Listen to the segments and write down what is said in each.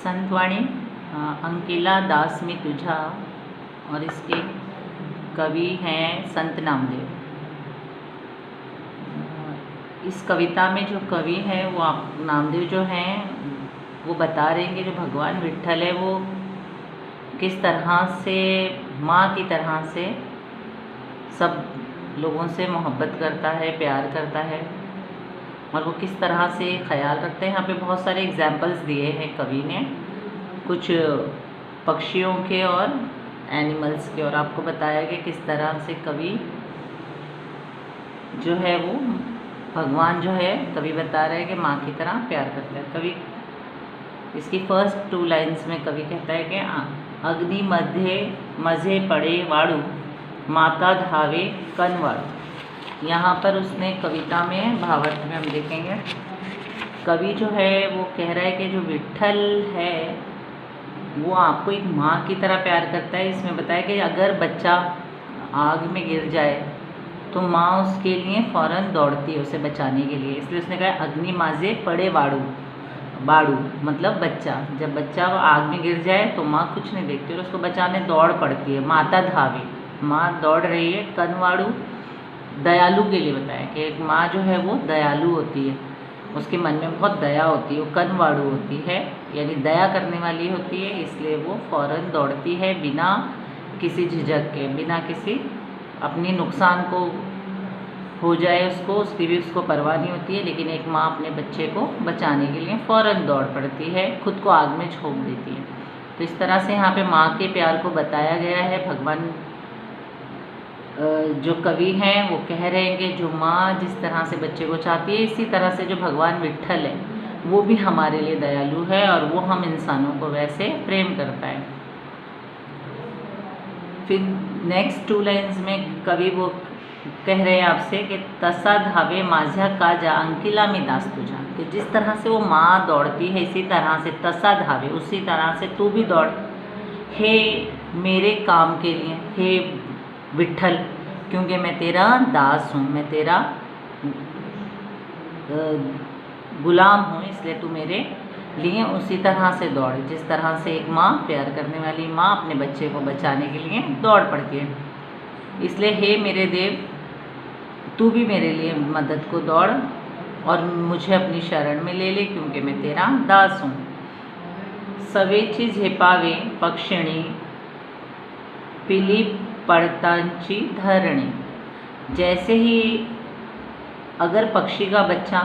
संतवाणी अंकिला दास मी तुझा, और इसके कवि हैं संत नामदेव। इस कविता में जो कवि है वो आप नामदेव जो हैं वो बता रहे हैं कि जो भगवान विट्ठल है वो किस तरह से माँ की तरह से सब लोगों से मोहब्बत करता है, प्यार करता है, और वो किस तरह से ख्याल रखते हैं। यहाँ पे बहुत सारे एग्जाम्पल्स दिए हैं कवि ने, कुछ पक्षियों के और एनिमल्स के, और आपको बताया कि किस तरह से कवि जो है वो भगवान जो है कवि बता रहे हैं कि माँ की तरह प्यार करता है। कवि इसकी फर्स्ट 2 लाइन्स में कवि कहता है कि अग्नि मध्य मज़े पड़े वाड़ू, माता धावे कनवाड़ू। यहाँ पर उसने कविता में भावार्थ में हम देखेंगे कवि जो है वो कह रहा है कि जो विट्ठल है वो आपको एक माँ की तरह प्यार करता है। इसमें बताया कि अगर बच्चा आग में गिर जाए तो माँ उसके लिए फ़ौरन दौड़ती है उसे बचाने के लिए। इसलिए उसने कहा अग्नि माजे पड़े वाड़ू, बाड़ू मतलब बच्चा, जब बच्चा आग में गिर जाए तो माँ कुछ नहीं देखती और उसको बचाने दौड़ पड़ती है। माता धावे, माँ दौड़ रही है। कनवाड़ू दयालु के लिए बताया कि एक माँ जो है वो दयालु होती है, उसके मन में बहुत दया होती है, वो कनवाड़ू होती है यानी दया करने वाली होती है। इसलिए वो फ़ौरन दौड़ती है बिना किसी झिझक के, बिना किसी अपनी नुकसान को हो जाए उसको, उसकी भी उसको परवाह नहीं होती है। लेकिन एक माँ अपने बच्चे को बचाने के लिए फ़ौरन दौड़ पड़ती है, खुद को आग में झोंक देती है। तो इस तरह से यहाँ पे माँ के प्यार को बताया गया है। भगवान जो कवि हैं वो कह रहे हैं कि जो माँ जिस तरह से बच्चे को चाहती है, इसी तरह से जो भगवान विट्ठल है वो भी हमारे लिए दयालु है और वो हम इंसानों को वैसे प्रेम करता है। फिर नेक्स्ट 2 लाइन्स में कवि वो कह रहे हैं आपसे कि तसा धावे माझ्या काजा अंकिला मी दास तुझा, कि जिस तरह से वो माँ दौड़ती है इसी तरह से तसा धावे, उसी तरह से तू भी दौड़ हे मेरे काम के लिए, हे विट्ठल, क्योंकि मैं तेरा दास हूँ, मैं तेरा गुलाम हूँ, इसलिए तू मेरे लिए उसी तरह से दौड़, जिस तरह से एक माँ प्यार करने वाली माँ अपने बच्चे को बचाने के लिए दौड़ पड़ती है। इसलिए हे मेरे देव, तू भी मेरे लिए मदद को दौड़ और मुझे अपनी शरण में ले ले, क्योंकि मैं तेरा दास हूँ। सवेची झेपावे पक्षिणी पिली पड़तांची धरणी, जैसे ही अगर पक्षी का बच्चा,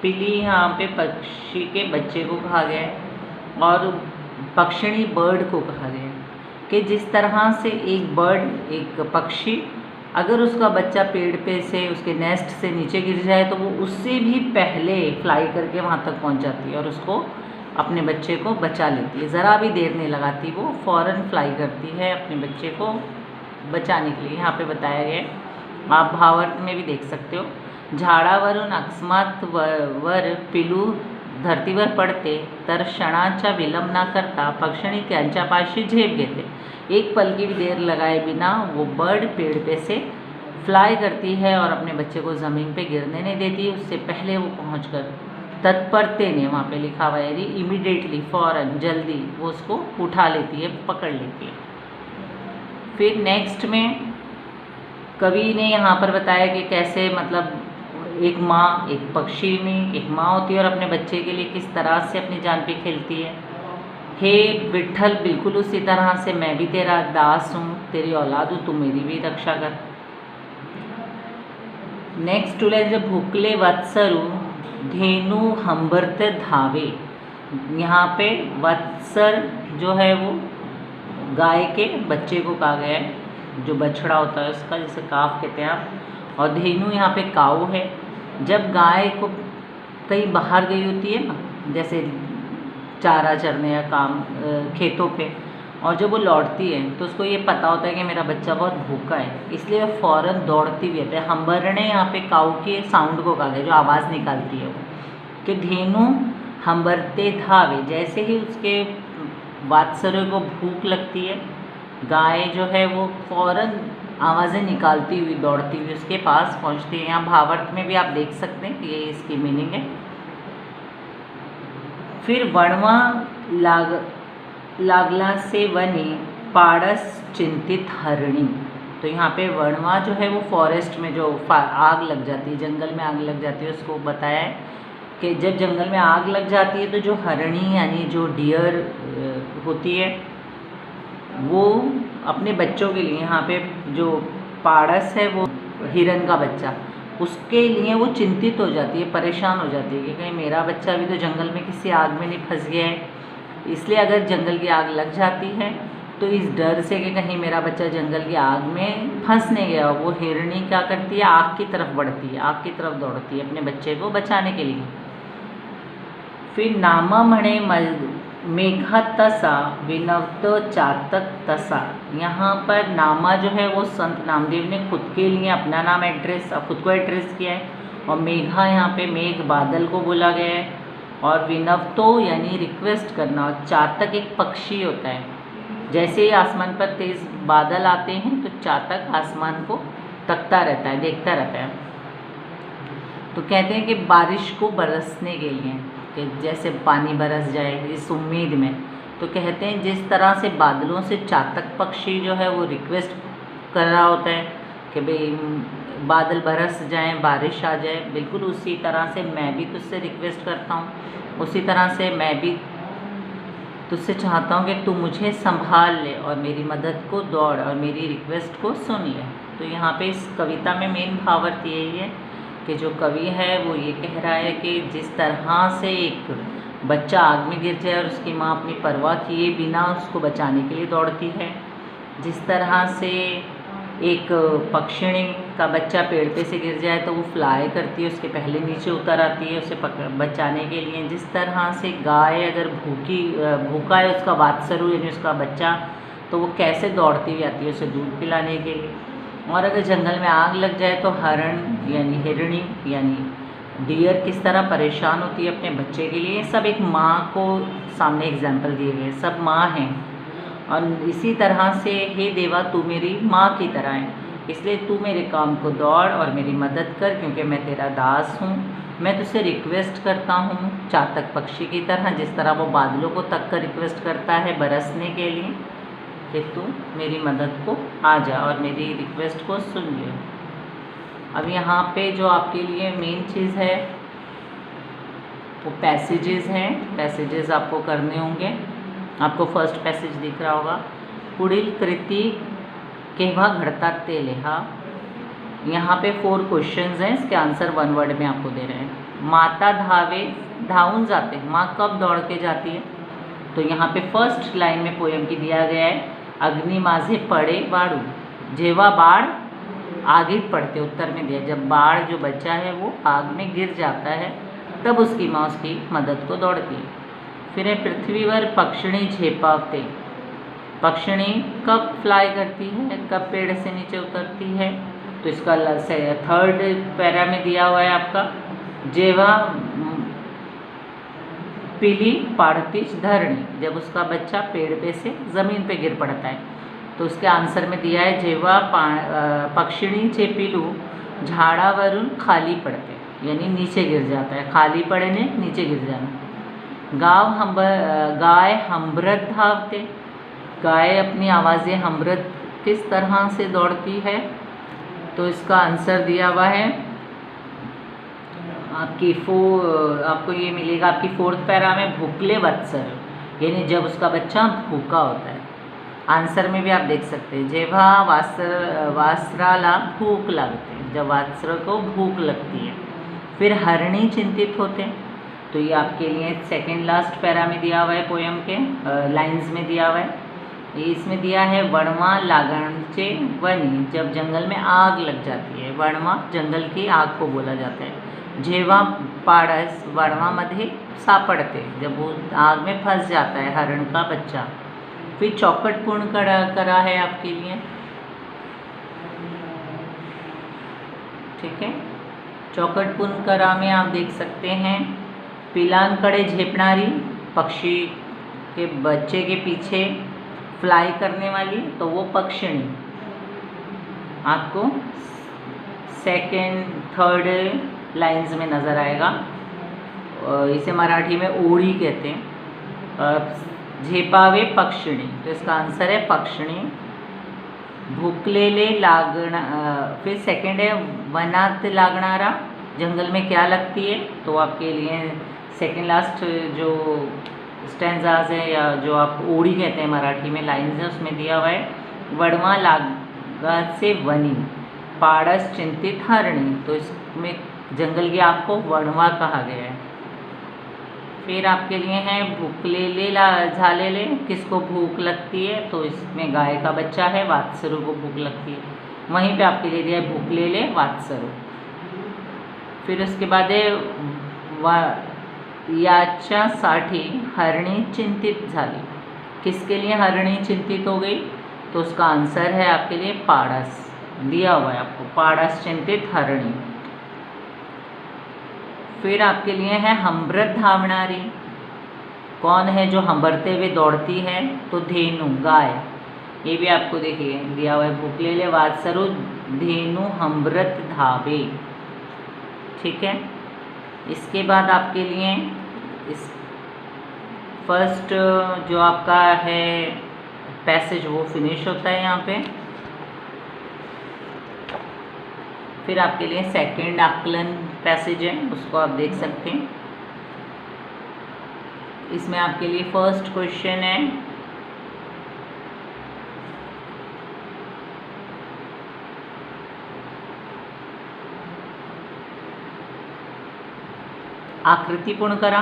पिली यहाँ पे पक्षी के बच्चे को कहा गया है और पक्षिणी बर्ड को कहा गया है, कि जिस तरह से एक बर्ड, एक पक्षी अगर उसका बच्चा पेड़ पे से उसके नेस्ट से नीचे गिर जाए तो वो उससे भी पहले फ्लाई करके वहाँ तक पहुँच जाती है और उसको अपने बच्चे को बचा लेती है, ज़रा भी देर नहीं लगाती, वो फ़ौरन फ्लाई करती है अपने बच्चे को बचाने के लिए। यहाँ पे बताया गया है, आप भावार्थ में भी देख सकते हो। झाडावरून अकस्मात वर पिलू धरतीवर पडते तर क्षणाचा विलंब न करता पक्षिणी त्यांच्या पाशी झेप घेते। एक पल की भी देर लगाए बिना वो बर्ड पेड़ पे से फ्लाई करती है और अपने बच्चे को ज़मीन पे गिरने नहीं देती, उससे पहले वो पहुंचकर तत्परते ने वहाँ पे लिखा हुआ है, इमीडिएटली, फ़ौरन, जल्दी वो उसको उठा लेती है, पकड़ लेती है। फिर नेक्स्ट में कवि ने यहाँ पर बताया कि कैसे मतलब एक माँ, एक पक्षी में एक माँ होती है और अपने बच्चे के लिए किस तरह से अपनी जान पे खेलती है। हे विट्ठल, बिल्कुल उसी तरह से मैं भी तेरा दास हूँ, तेरी औलाद हूँ, तू मेरी भी रक्षा कर। नेक्स्ट 2 लाइन, जब भूकले वत्सरु धेनु हंबरते धावे, यहाँ पे वत्सर जो है वो गाय के बच्चे को कहा गया है, जो बछड़ा होता है उसका, जिसे काफ कहते हैं आप, और धेनु यहाँ पे काऊ है। जब गाय को कहीं बाहर गई होती है ना, जैसे चारा चरने या काम खेतों पे, और जब वो लौटती है तो उसको ये पता होता है कि मेरा बच्चा बहुत भूखा है, इसलिए वो फ़ौरन दौड़ती भी है। हंबरने यहाँ पे काऊ के साउंड को कहा गया, जो आवाज़ निकालती है वो, कि धेनु हंबरते धावे, जैसे ही उसके वात्सल्य को भूख लगती है, गाय जो है वो फ़ौरन आवाज़ें निकालती हुई दौड़ती हुई उसके पास पहुंचती है। यहाँ भावार्थ में भी आप देख सकते हैं, ये इसकी मीनिंग है। फिर वणवा लागला से वनी पाड़स चिंतित हरणी। तो यहाँ पे वणवा जो है वो फॉरेस्ट में जो आग लग जाती है, जंगल में आग लग जाती है, उसको बताया है कि जब जंगल में आग लग जाती है तो जो हरणी यानी जो डियर होती है वो अपने बच्चों के लिए, यहाँ पे जो पाड़स है वो हिरन का बच्चा, उसके लिए वो चिंतित हो जाती है, परेशान हो जाती है कि कहीं मेरा बच्चा भी तो जंगल में किसी आग में नहीं फंस गया है। इसलिए अगर जंगल की आग लग जाती है तो इस डर से कि कहीं मेरा बच्चा जंगल की आग में फंस नहीं गया, वो हिरणी क्या करती है, आग की तरफ बढ़ती है, आग की तरफ दौड़ती है अपने बच्चे को बचाने के लिए। फिर नामा मणे मेघा तसा विनवतो चातक तसा। यहाँ पर नामा जो है वो संत नामदेव ने खुद के लिए अपना नाम खुद को एड्रेस किया है, और मेघा यहाँ पे मेघ बादल को बोला गया है, और विनवतो यानी रिक्वेस्ट करना, और चातक एक पक्षी होता है। जैसे ही आसमान पर तेज बादल आते हैं तो चातक आसमान को तकता रहता है, देखता रहता है। तो कहते हैं कि बारिश को बरसने के लिए, कि जैसे पानी बरस जाए इस उम्मीद में, तो कहते हैं जिस तरह से बादलों से चातक पक्षी जो है वो रिक्वेस्ट कर रहा होता है कि भाई बादल बरस जाएं, बारिश आ जाए, बिल्कुल उसी तरह से मैं भी तुझसे रिक्वेस्ट करता हूँ, उसी तरह से मैं भी तुझसे चाहता हूँ कि तू मुझे संभाल ले और मेरी मदद को दौड़ और मेरी रिक्वेस्ट को सुन ले। तो यहाँ पे इस कविता में मेन भावार्थ यही है कि जो कवि है वो ये कह रहा है कि जिस तरह से एक बच्चा आग में गिर जाए और उसकी माँ अपनी परवाह किए बिना उसको बचाने के लिए दौड़ती है, जिस तरह से एक पक्षिणी का बच्चा पेड़ पे से गिर जाए तो वो फ्लाई करती है, उसके पहले नीचे उतर आती है उसे बचाने के लिए, जिस तरह से गाय अगर भूखा है उसका वात्सरू यानी उसका बच्चा, तो वो कैसे दौड़ती हुई आती है उसे दूध पिलाने के लिए। और अगर जंगल में आग लग जाए तो हरण यानी हिरणी यानी डियर किस तरह परेशान होती है अपने बच्चे के लिए। सब एक माँ को सामने एग्जाम्पल दिए गए, सब माँ हैं, और इसी तरह से हे देवा तू मेरी माँ की तरह है, इसलिए तू मेरे काम को दौड़ और मेरी मदद कर, क्योंकि मैं तेरा दास हूँ। मैं तुझसे रिक्वेस्ट करता हूँ चातक पक्षी की तरह, जिस तरह वो बादलों को तक कर रिक्वेस्ट करता है बरसने के लिए, कि तू मेरी मदद को आ जा और मेरी रिक्वेस्ट को सुन ले। अब यहाँ पे जो आपके लिए मेन चीज़ है वो पैसेजेस हैं, पैसेजेस आपको करने होंगे। आपको फर्स्ट पैसेज दिख रहा होगा, पुढील कृति केव्हा घडतात ते लिहा। यहाँ पे 4 क्वेश्चंस हैं, इसके आंसर 1 वर्ड में आपको दे रहे हैं। माता धावे धावून जाते, माँ कब दौड़ के जाती है? तो यहाँ पे फर्स्ट लाइन में पोएम की दिया गया है, अग्नि माझे पड़े बाड़ू, जेवा बाढ़ आगीत पड़ते, उत्तर में दिया जब बाढ़ जो बच्चा है वो आग में गिर जाता है तब उसकी माँ उसकी मदद को दौड़ती है। फिर है पृथ्वीवर पक्षिणी झेपावते, पक्षिणी कब फ्लाई करती है, कब पेड़ से नीचे उतरती है? तो इसका 3rd पैरा में दिया हुआ है आपका, जेवा पीली पाड़तीच धरणी, जब उसका बच्चा पेड़ पे से ज़मीन पे गिर पड़ता है। तो उसके आंसर में दिया है, जेवा पक्षिणीचे पिलू झाडावरून खाली पड़ते, यानी नीचे गिर जाता है, खाली पड़े ने नीचे गिर जाना। गाय हम्रत धावते, गाय अपनी आवाज़ें हम्रत किस तरह से दौड़ती है? तो इसका आंसर दिया हुआ है आपको ये मिलेगा आपकी 4th पैरा में, भूखले वत्सर, यानी जब उसका बच्चा भूखा होता है। आंसर में भी आप देख सकते हैं, जेव्हा वासराला भूख लगते, जब वासर को भूख लगती है। फिर हरणी चिंतित होते, तो ये आपके लिए 2nd लास्ट पैरा में दिया हुआ है, पोएम के लाइंस में दिया हुआ है। इसमें दिया है, वणवा लागणचे वनी, जब जंगल में आग लग जाती है, वणवा जंगल की आग को बोला जाता है। जेव्हा पाड़स वणवामध्ये सापड़ते, जब वो आग में फंस जाता है हरण का बच्चा। फिर चौकट पूर्ण करा है आपके लिए, ठीक है। चौकट पूर्ण करा में आप देख सकते हैं, पिलांकडे झेपणारी, पक्षी के बच्चे के पीछे फ्लाई करने वाली, तो वो पक्षिणी आपको 2nd 3rd लाइंस में नज़र आएगा। इसे मराठी में ओड़ी कहते हैं। झेपावे पक्षिणी, तो इसका आंसर है पक्षिणी। भुकलेले लागणा, फिर सेकंड है वनात लागणारा, जंगल में क्या लगती है, तो आपके लिए सेकंड लास्ट जो स्टैंजाज है या जो आप ओड़ी कहते हैं मराठी में लाइन्स है उसमें दिया हुआ है वड़वा लागाचे वनी पाड़स चिंतित हरणी, तो इसमें जंगल की आग को वणवा कहा गया है। फिर आपके लिए है भूखलेले झालेले, किसको भूख लगती है, तो इसमें गाय का बच्चा है वात्सरु को भूख लगती है। वहीं पे आपके लिए दिया है भूखलेले वात्सरु। फिर उसके बाद है याच्यासाठी हरणी चिंतित झाली, किसके लिए हरणी चिंतित हो गई, तो उसका आंसर है आपके लिए पाड़स, दिया हुआ है आपको पाड़स चिंतित हरणी। फिर आपके लिए है हंबरत धावणारी, कौन है जो हंबरते हुए दौड़ती है, तो धेनु गाय, ये भी आपको देखिए दिया हुआ है भूखलेले वात्सरु धेनु हंबरत धावे। ठीक है, इसके बाद आपके लिए इस फर्स्ट जो आपका है पैसेज वो फिनिश होता है यहाँ पे। फिर आपके लिए सेकंड आकलन पैसेज है, उसको आप देख सकते हैं। इसमें आपके लिए फर्स्ट क्वेश्चन है आकृती पूर्ण करा,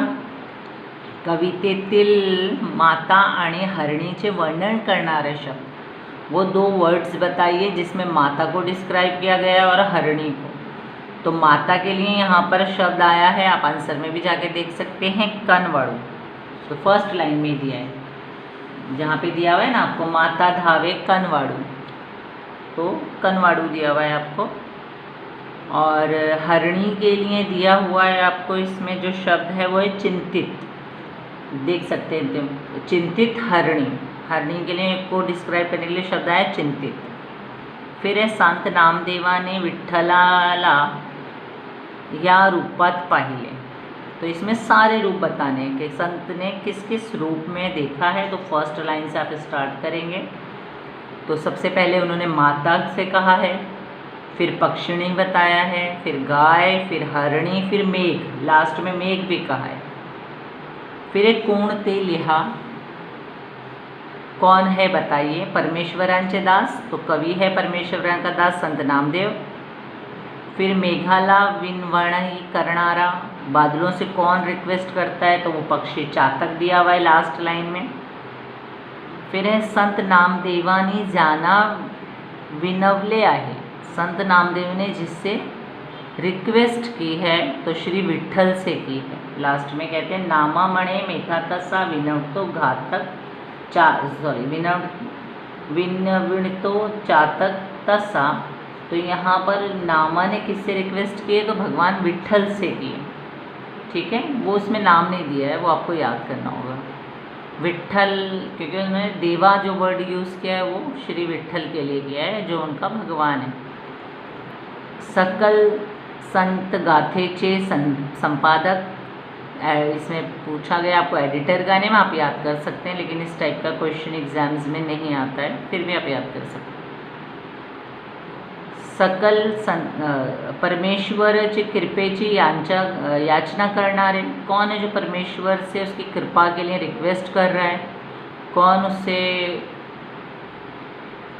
कवितेतील माता आणि हरणीचे वर्णन करणारे शब्द, वो दो वर्ड्स बताइए जिसमें माता को डिस्क्राइब किया गया है और हरणी को। तो माता के लिए यहाँ पर शब्द आया है, आप आंसर में भी जाके देख सकते हैं, कनवाड़ू। तो फर्स्ट लाइन में दिया है, जहाँ पे दिया हुआ है ना आपको माता धावे कनवाड़ू, तो कनवाड़ू दिया हुआ है आपको। और हरणी के लिए दिया हुआ है आपको, इसमें जो शब्द है वो है चिंतित, देख सकते हैं चिंतित हरणी, हरणी के लिए को डिस्क्राइब करने के लिए शब्द है चिंतित। फिर है संत नामदेवाने विठ्ठलाला या रूपात पाहिले, तो इसमें सारे रूप बताने हैं कि संत ने किस किस रूप में देखा है। तो फर्स्ट लाइन से आप स्टार्ट करेंगे। तो सबसे पहले उन्होंने माता से कहा है, फिर पक्षिणी बताया है, फिर गाय, फिर हरणी, फिर मेघ, लास्ट में मेघ भी कहा है। फिर एक कोण ते लिहा, कौन है बताइए, परमेश्वरांचे दास, तो कवि है परमेश्वरांचा दास संत नामदेव। फिर मेघाला विनवणी करणारा, बादलों से कौन रिक्वेस्ट करता है, तो वो पक्षी चातक दिया हुआ है लास्ट लाइन में। फिर है संत नामदेवानी जाना विनवले आहे, संत नामदेव ने जिससे रिक्वेस्ट की है तो श्री विठ्ठल से की है। लास्ट में कहते हैं नामा मणे मेघा तसा विनवतो घातक विनवतो चातक तसा, तो यहाँ पर नामा ने किससे रिक्वेस्ट की है, तो भगवान विठ्ठल से की है। ठीक है, वो उसमें नाम नहीं दिया है, वो आपको याद करना होगा विठ्ठल, क्योंकि उन्होंने देवा जो वर्ड यूज़ किया है वो श्री विठ्ठल के लिए किया है जो उनका भगवान है। सकल संत गाथेचे संपादक, इसमें पूछा गया आपको एडिटर गाने में, आप याद कर सकते हैं, लेकिन इस टाइप का क्वेश्चन एग्जाम्स में नहीं आता है, फिर भी आप याद कर सकते हैं। सकल परमेश्वरची कृपेची याचना करणारे, कौन है जो परमेश्वर से उसकी कृपा के लिए रिक्वेस्ट कर रहा है, कौन उससे,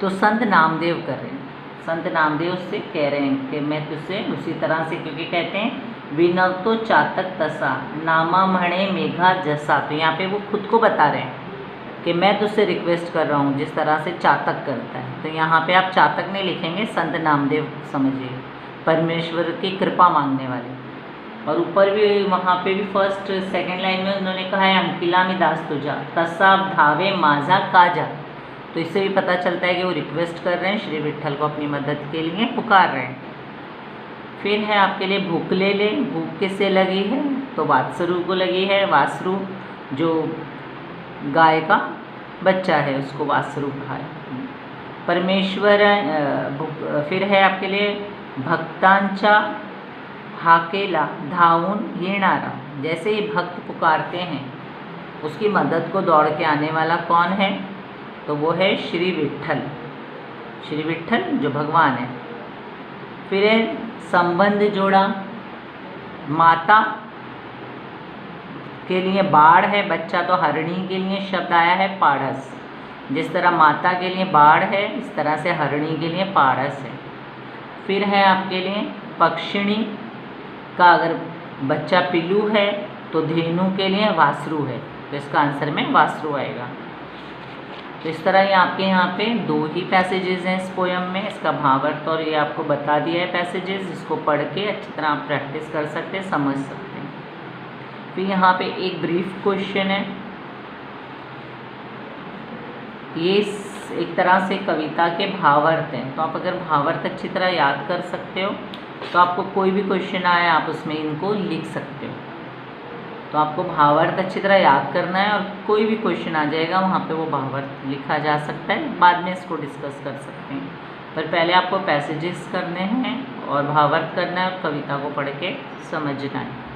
तो संत नामदेव कर रहे हैं, संत नामदेव उससे कह रहे हैं कि मैं तुझसे उसी तरह से, क्योंकि कहते हैं विनवतो चातक तसा नामा मणे मेघा जसा, तो यहाँ पे वो खुद को बता रहे हैं कि मैं तुझसे रिक्वेस्ट कर रहा हूँ जिस तरह से चातक करता है। तो यहाँ पे आप चातक नहीं लिखेंगे, संत नामदेव समझिए, परमेश्वर की कृपा मांगने वाले। और ऊपर भी वहाँ पे भी फर्स्ट सेकंड लाइन में उन्होंने कहा है अंकिला में दास तुझा तसा धावे माझा काजा, तो इससे भी पता चलता है कि वो रिक्वेस्ट कर रहे हैं, श्री विठ्ठल को अपनी मदद के लिए पुकार रहे हैं। फिर है आपके लिए भूखलेले, भूख किससे लगी है, तो वात्सरु को लगी है, वासरु जो गाय का बच्चा है उसको वासरु कहा है। परमेश्वर फिर है आपके लिए भक्तांचा हाकेला धावून येणारा, जैसे ही भक्त पुकारते हैं उसकी मदद को दौड़ के आने वाला कौन है? तो वो है श्री विट्ठल, श्री विट्ठल जो भगवान है। फिर है संबंध जोड़ा, माता के लिए बाढ़ है, बच्चा तो हरिणी के लिए शब्द आया है पारस। जिस तरह माता के लिए बाढ़ है इस तरह से हरिणी के लिए पारस है। फिर है आपके लिए पक्षिणी का अगर बच्चा पिल्लू है तो धेनु के लिए वासरू है, तो इसका आंसर में वासरू आएगा। तो इस तरह ये आपके यहाँ पे 2 ही पैसेजेस हैं इस पोयम में, इसका भावार्थ और ये आपको बता दिया है पैसेजेस, इसको पढ़ के अच्छी तरह आप प्रैक्टिस कर सकते हैं, समझ सकते हैं। फिर यहाँ पे एक ब्रीफ क्वेश्चन है, ये एक तरह से कविता के भावार्थ हैं, तो आप अगर भावार्थ अच्छी तरह याद कर सकते हो तो आपको कोई भी क्वेश्चन आए आप उसमें इनको लिख सकते हो। तो आपको भावार्थ अच्छी तरह याद करना है और कोई भी क्वेश्चन आ जाएगा वहाँ पे वो भावार्थ लिखा जा सकता है, बाद में इसको डिस्कस कर सकते हैं। पर पहले आपको पैसेजेस करने हैं और भावार्थ करना है और कविता को पढ़ के समझना है।